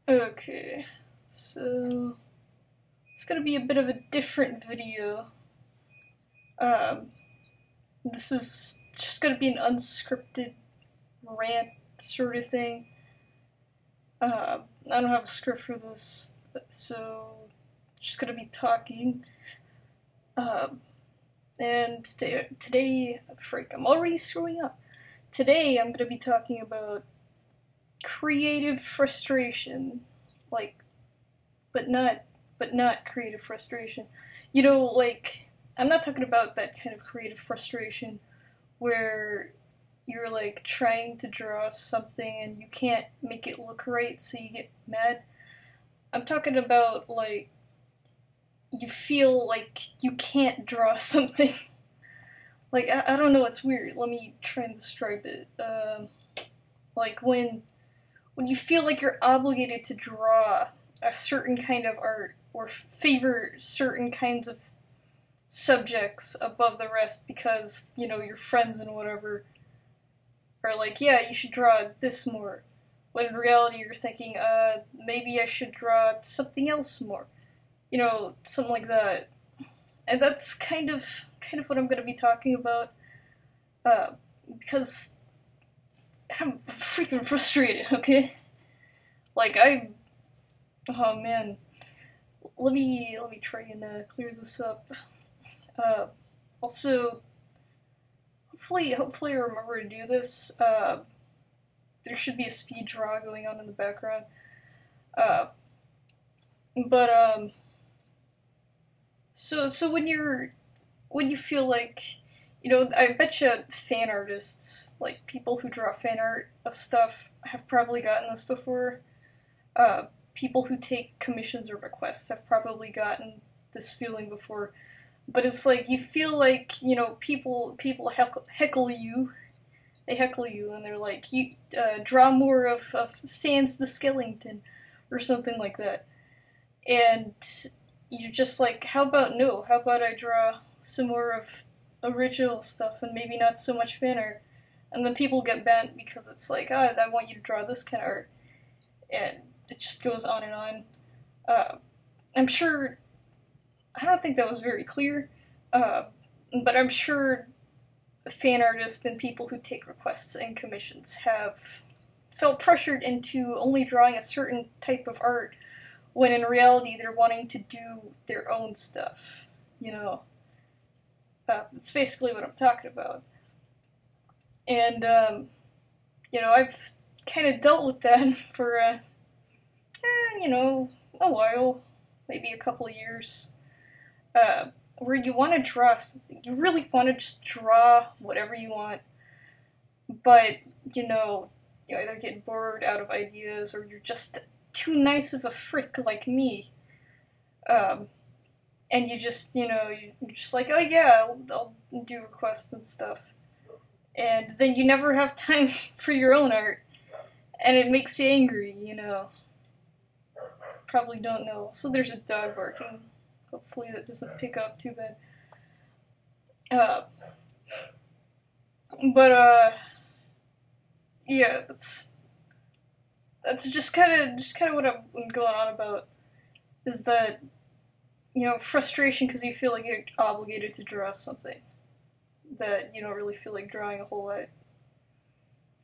Okay, so it's gonna be a bit of a different video. Um, this is just gonna be an unscripted rant sort of thing. I don't have a script for this, so just gonna be talking. Um, and today, freak, I'm already screwing up. Today, I'm gonna be talking about creative frustration, like, but not, but not creative frustration. You know, like, I'm not talking about that kind of creative frustration where you're like trying to draw something and you can't make it look right, so you get mad. I'm talking about like you feel like you can't draw something. Like I don't know, it's weird. Let me try and describe it. Like when you feel like you're obligated to draw a certain kind of art or favor certain kinds of subjects above the rest because you know your friends and whatever are like, yeah, you should draw this more. When in reality, you're thinking, maybe I should draw something else more. You know, something like that. And that's kind of what I'm going to be talking about. Uh, because I'm freaking frustrated. Okay, like oh man, let me try and clear this up. Uh, Also, hopefully I remember to do this. There should be a speed draw going on in the background. Uh, but so when you feel like, you know, I bet you fan artists, like people who draw fan art of stuff, have probably gotten this before. Uh, People who take commissions or requests have probably gotten this feeling before. But it's like you feel like, you know, people heckle you. They heckle you and they're like, you draw more of Sans the Skellington or something like that. And you're just like, how about no? How about I draw some more of original stuff and maybe not so much fan art? And then people get bent because it's like, I want you to draw this kind of art. And it just goes on and on. Uh, I'm sure, I don't think that was very clear, uh, but I'm sure fan artists and people who take requests and commissions have felt pressured into only drawing a certain type of art when in reality they're wanting to do their own stuff. You know, that's basically what I'm talking about. And, you know, I've kind of dealt with that for, you know, a while, maybe a couple of years, where you want to draw something. You really want to just draw whatever you want, but, you either get bored out of ideas or you're just too nice of a frick like me. Um, and you just, you're just like, oh yeah, I'll do requests and stuff. And then you never have time for your own art, and it makes you angry, you know. Probably don't know. So there's a dog barking. Hopefully that doesn't pick up too bad. Uh, but yeah, that's just kind of what I'm going on about. Is that, you know, frustration because you feel like you're obligated to draw something that you don't really feel like drawing a whole lot.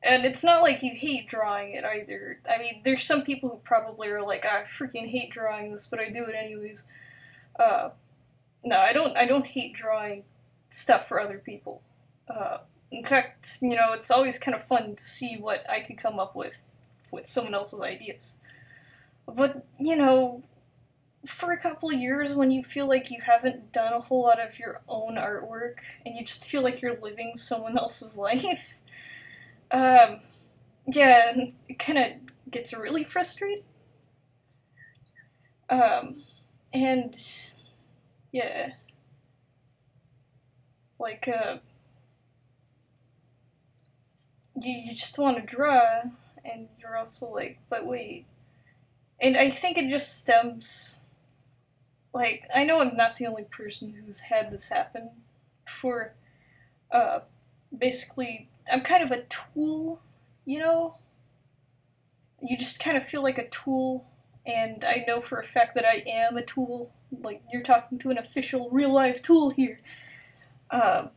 And it's not like you hate drawing it either. I mean, there's some people who probably are like, I freaking hate drawing this, but I do it anyways. Uh, no, I don't hate drawing stuff for other people. In fact, you know, it's always kind of fun to see what I could come up with someone else's ideas. But, you know, for a couple of years when you feel like you haven't done a whole lot of your own artwork and you just feel like you're living someone else's life, um, yeah, it kind of gets really frustrating. Um, and yeah, like you just want to draw, and you're also like, but wait. And I think it just stems. Like, I know I'm not the only person who's had this happen before. Uh, Basically, I'm kind of a tool, you know? You just kind of feel like a tool and I know for a fact that I am a tool. Like, you're talking to an official, real-life tool here. Uh,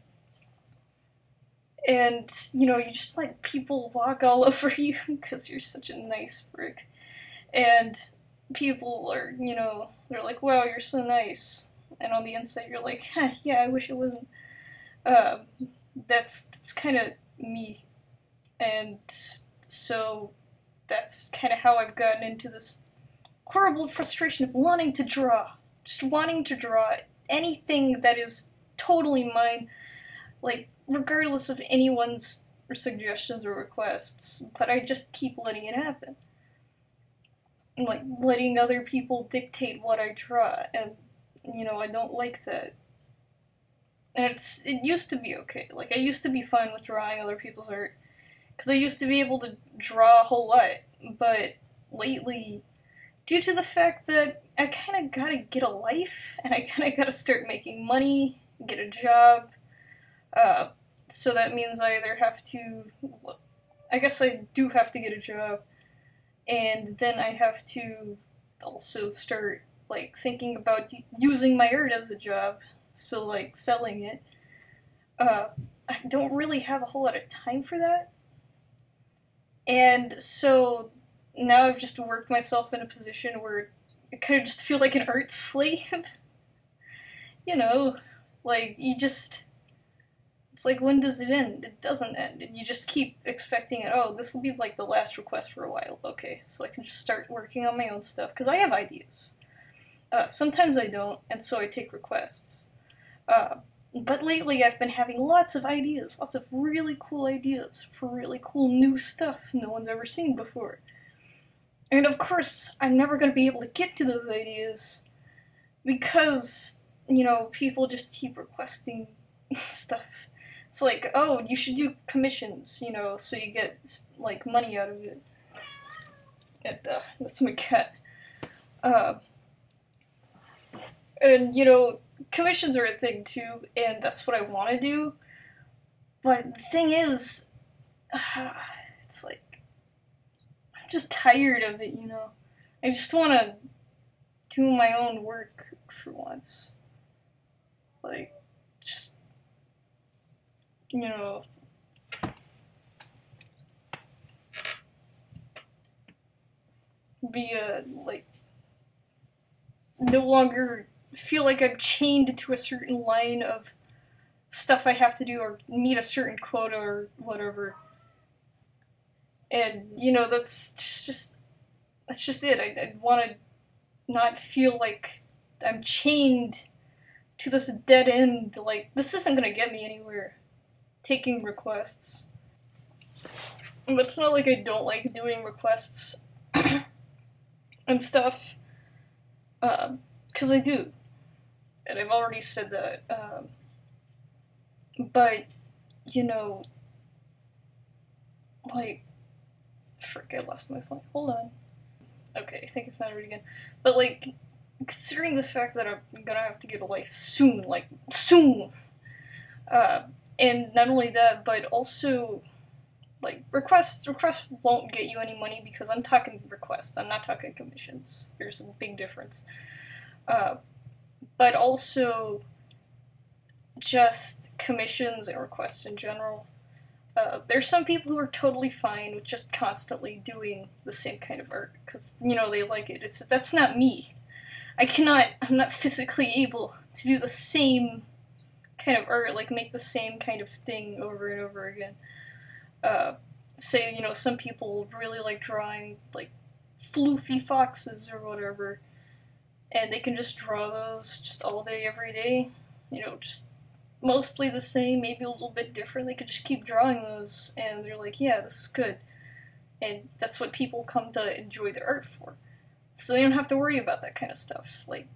and, you just let people walk all over you because you're such a nice prick. And people are, they're like, wow, you're so nice. And on the inside, you're like, huh, yeah, I wish it wasn't. Uh, that's kind of me. And so that's kind of how I've gotten into this horrible frustration of wanting to draw. Just wanting to draw anything that is totally mine, like, regardless of anyone's suggestions or requests, but I just keep letting it happen. Like, letting other people dictate what I draw, and, I don't like that. And it used to be okay. Like, I used to be fine with drawing other people's art, because I used to be able to draw a whole lot, but lately, due to the fact that I kind of gotta get a life, and I kind of gotta start making money, get a job, so that means I either have to, I guess I do have to get a job, and then I have to also start, like, thinking about using my art as a job, so, like, selling it. I don't really have a whole lot of time for that, and so now I've just worked myself in a position where I kind of just feel like an art slave. Like, it's like, when does it end? It doesn't end, and you just keep expecting it. Oh, this will be like the last request for a while. Okay, so I can just start working on my own stuff, because I have ideas. Sometimes I don't, and so I take requests. But lately I've been having lots of ideas, lots of really cool ideas for really cool new stuff no one's ever seen before. And of course, I'm never going to be able to get to those ideas because, people just keep requesting stuff. It's like, oh, you should do commissions, so you get, like, money out of it. And, that's my cat. And, commissions are a thing too, and that's what I want to do. But the thing is, it's like, I'm just tired of it, I just want to do my own work for once. Like, just, be like, no longer feel like I'm chained to a certain line of stuff I have to do or meet a certain quota or whatever. And, that's just it. I want to not feel like I'm chained to this dead end. Like, this isn't gonna get me anywhere. Taking requests. But it's not like I don't like doing requests and stuff. Because I do. And I've already said that. But, like, frick, I lost my phone. Hold on. Okay, I think I found it again. But, like, considering the fact that I'm gonna have to get a life soon, like, soon! And not only that, but also, like, requests won't get you any money because I'm talking requests, I'm not talking commissions. There's a big difference. But also, just commissions and requests in general. There's some people who are totally fine with just constantly doing the same kind of art, because, they like it. That's not me. I'm not physically able to do the same kind of art, like, make the same kind of thing over and over again. Say, some people really like drawing, like, floofy foxes or whatever, and they can just draw those just all day, every day, just mostly the same, maybe a little bit different. They could just keep drawing those, and they're like, yeah, this is good. And that's what people come to enjoy their art for. So they don't have to worry about that kind of stuff, like,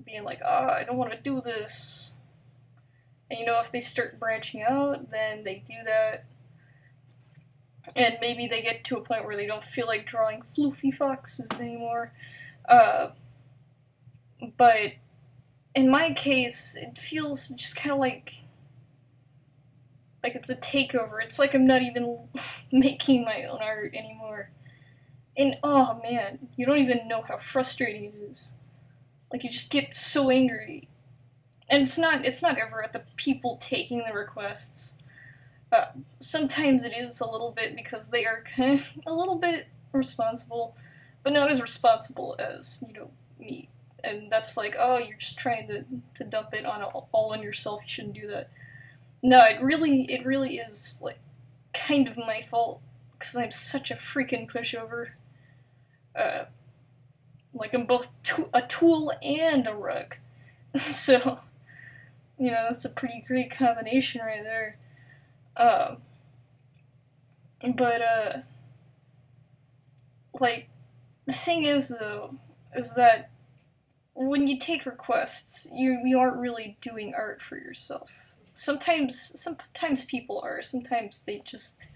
being like, I don't want to do this. And, if they start branching out, then they do that. And maybe they get to a point where they don't feel like drawing floofy foxes anymore. But in my case, it feels just kind of like it's a takeover. It's like I'm not even making my own art anymore. And oh man, you don't even know how frustrating it is. Like you just get so angry, and it's not ever at the people taking the requests. Uh, Sometimes it is a little bit because they are kind of a little bit responsible, but not as responsible as me. And that's like, oh, you're just trying to dump it on all on yourself. You shouldn't do that. No, it really is like kind of my fault because I'm such a freaking pushover. Uh, like I'm both a tool and a rug. So that's a pretty great combination right there. Um, but like the thing is though, is that when you take requests, you aren't really doing art for yourself. Sometimes people are. Sometimes they just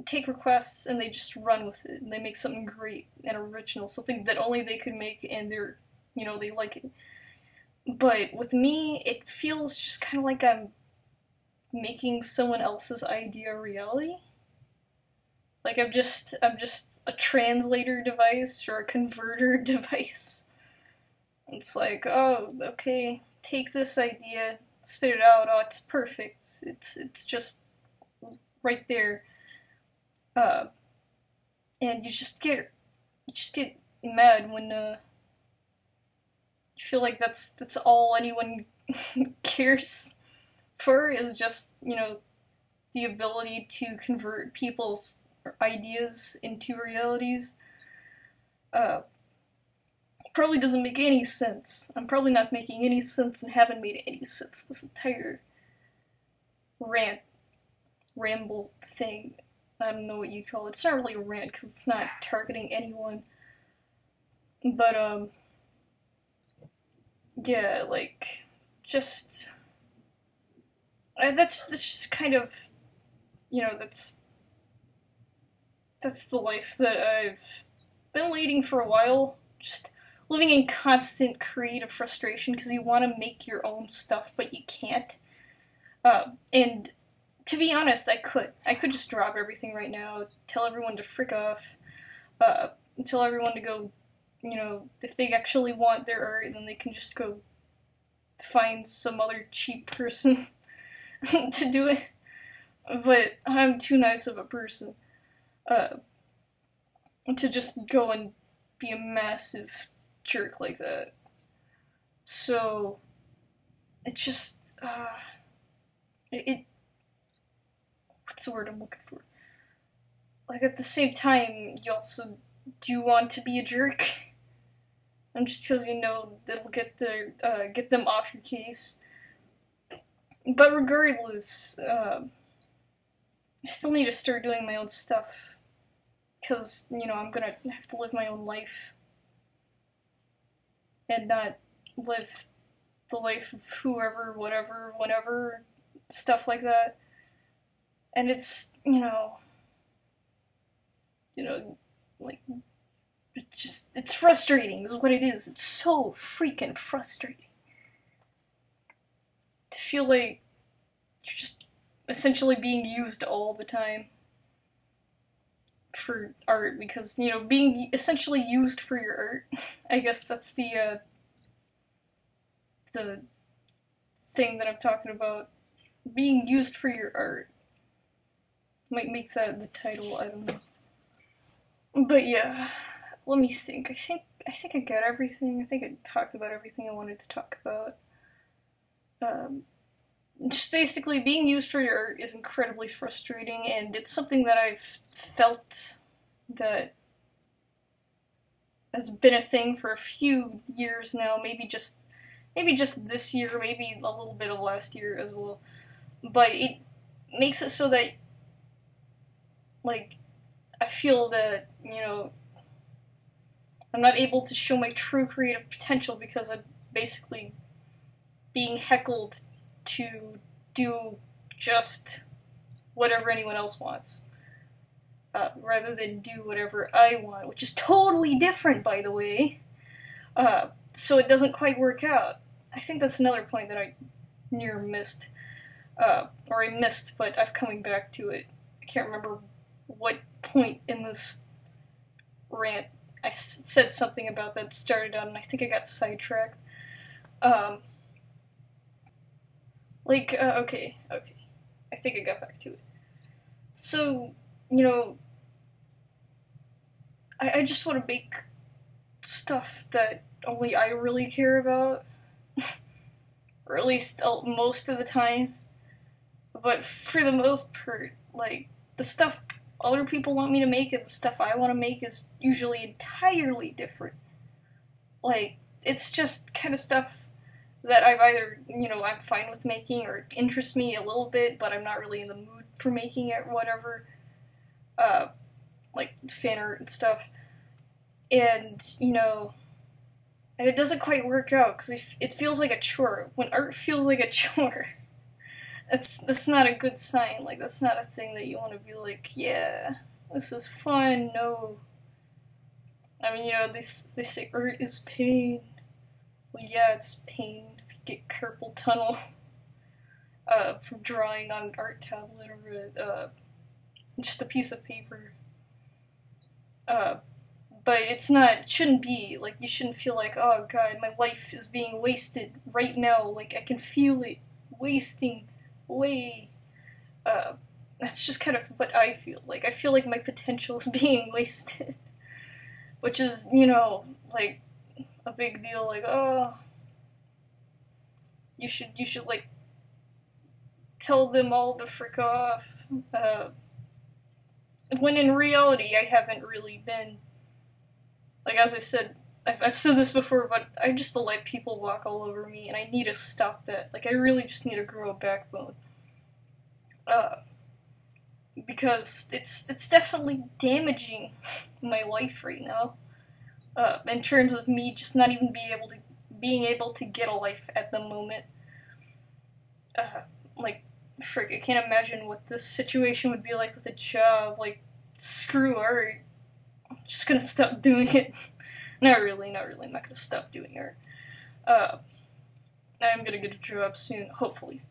take requests and they just run with it and they make something great and original, something that only they could make, and they like it. But with me, it feels just kind of like I'm making someone else's idea a reality. Like I'm just a translator device or a converter device. It's like, oh, okay, take this idea, spit it out. Oh, it's perfect. It's just right there. Uh, and you just get mad when you feel like that's all anyone cares for is just the ability to convert people's ideas into realities. Uh, Probably doesn't make any sense. I'm probably not making any sense and haven't made any sense this entire rant, ramble thing. I don't know what you call it. It's not really a rant because it's not targeting anyone. But, yeah, like, just. That's just kind of. That's the life that I've been leading for a while. Just living in constant creative frustration because you want to make your own stuff, but you can't. And to be honest, I could just drop everything right now, tell everyone to frick off, uh, tell everyone to go. If they actually want their art, then they can just go find some other cheap person to do it. But I'm too nice of a person uh, to just go and be a massive jerk like that. So it's just it what's the word I'm looking for? Like at the same time, you also do want to be a jerk, and just because that'll get them off your case. But regardless, I still need to start doing my own stuff because I'm gonna have to live my own life and not live the life of whoever, whatever, whenever, stuff like that. And it's you know, like it's frustrating. Is what it is. It's so freaking frustrating to feel like you're just essentially being used all the time for art because being essentially used for your art. I guess that's the thing that I'm talking about. Being used for your art might make that the title. I don't know. But yeah, let me think. I think I got everything. I think I talked about everything I wanted to talk about. Um, just basically, being used for your art is incredibly frustrating, and it's something that I've felt that has been a thing for a few years now. Maybe just this year, maybe a little bit of last year as well. But it makes it so that like I feel that I'm not able to show my true creative potential because I'm basically being heckled to do just whatever anyone else wants, rather than do whatever I want, which is totally different, by the way. So it doesn't quite work out. I think that's another point that I near missed, or I missed, but I've coming back to it. I can't remember what point in this rant, I said something about that started out, and I think I got sidetracked. Um, okay. I think I got back to it. So, you know, I just want to make stuff that only I really care about, or at least most of the time. But for the most part, like, the stuff other people want me to make and the stuff I want to make is usually entirely different. Like, it's just kind of stuff that I've either, I'm fine with making or interests me a little bit, but I'm not really in the mood for making it or whatever. Uh, like fan art and stuff. And, and it doesn't quite work out because it feels like a chore. When art feels like a chore, that's not a good sign. Like, that's not a thing that you want to be like, yeah, this is fun. No. I mean, they say art is pain. Well, yeah, it's pain if you get carpal tunnel from drawing on an art tablet or just a piece of paper. But it's not, it shouldn't be. Like, you shouldn't feel like, oh god, my life is being wasted right now. Like, I can feel it wasting away. That's just kind of what I feel. Like, I feel like my potential is being wasted. Which is, like, a big deal. Like, oh, you should, like, tell them all to frick off. When in reality, I haven't really been. Like, as I said, I've said this before, but I just let people walk all over me, and I need to stop that. Like, I really just need to grow a backbone. Because it's definitely damaging my life right now. In terms of me just not even being able to get a life at the moment. Like, frick, I can't imagine what this situation would be like with a job. Like, screw art. I'm just gonna stop doing it. Not really. I'm not gonna stop doing art. I'm gonna get a job soon, hopefully.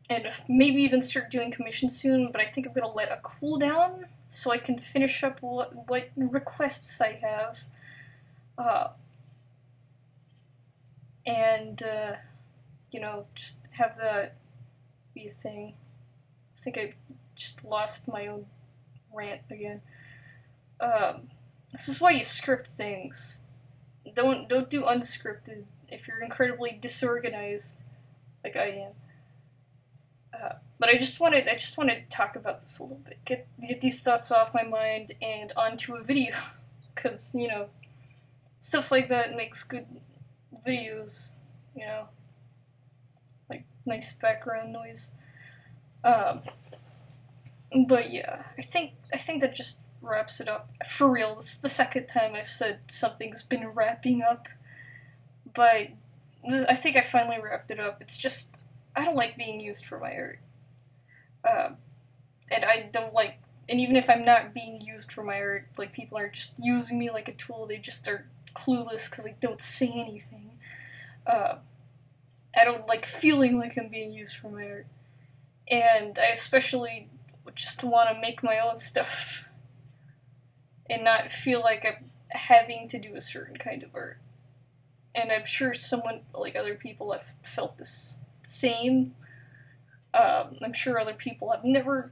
And maybe even start doing commissions soon, but I think I'm gonna let it cool down so I can finish up what requests I have. And, just have that be a thing. I think I just lost my own rant again. This is why you script things. Don't do unscripted if you're incredibly disorganized, like I am. But I just wanted to talk about this a little bit. Get these thoughts off my mind and onto a video, because stuff like that makes good videos. Like nice background noise. But yeah, I think that just wraps it up. For real, this is the second time I've said something's been wrapping up. But I think I finally wrapped it up. It's just, I don't like being used for my art. And I don't like, and even if I'm not being used for my art, like, people are just using me like a tool, they just are clueless because they don't say anything. I don't like feeling like I'm being used for my art. And I especially just want to make my own stuff and not feel like I'm having to do a certain kind of art. And I'm sure other people have felt this same. I'm sure other people have never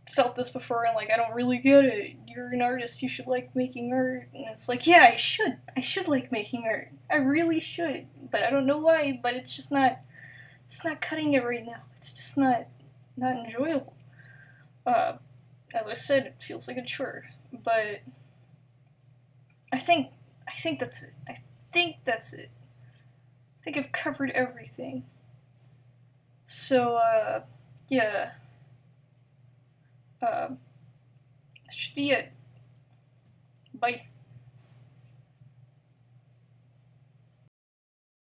felt this before and, like, I don't really get it. You're an artist, you should like making art. And it's like, yeah, I should. I should like making art. I really should. But I don't know why, but it's just not, it's not cutting it right now. It's just not enjoyable. As I said, it feels like a chore. But I think that's it. I think I've covered everything. So, yeah. That should be it. Bye.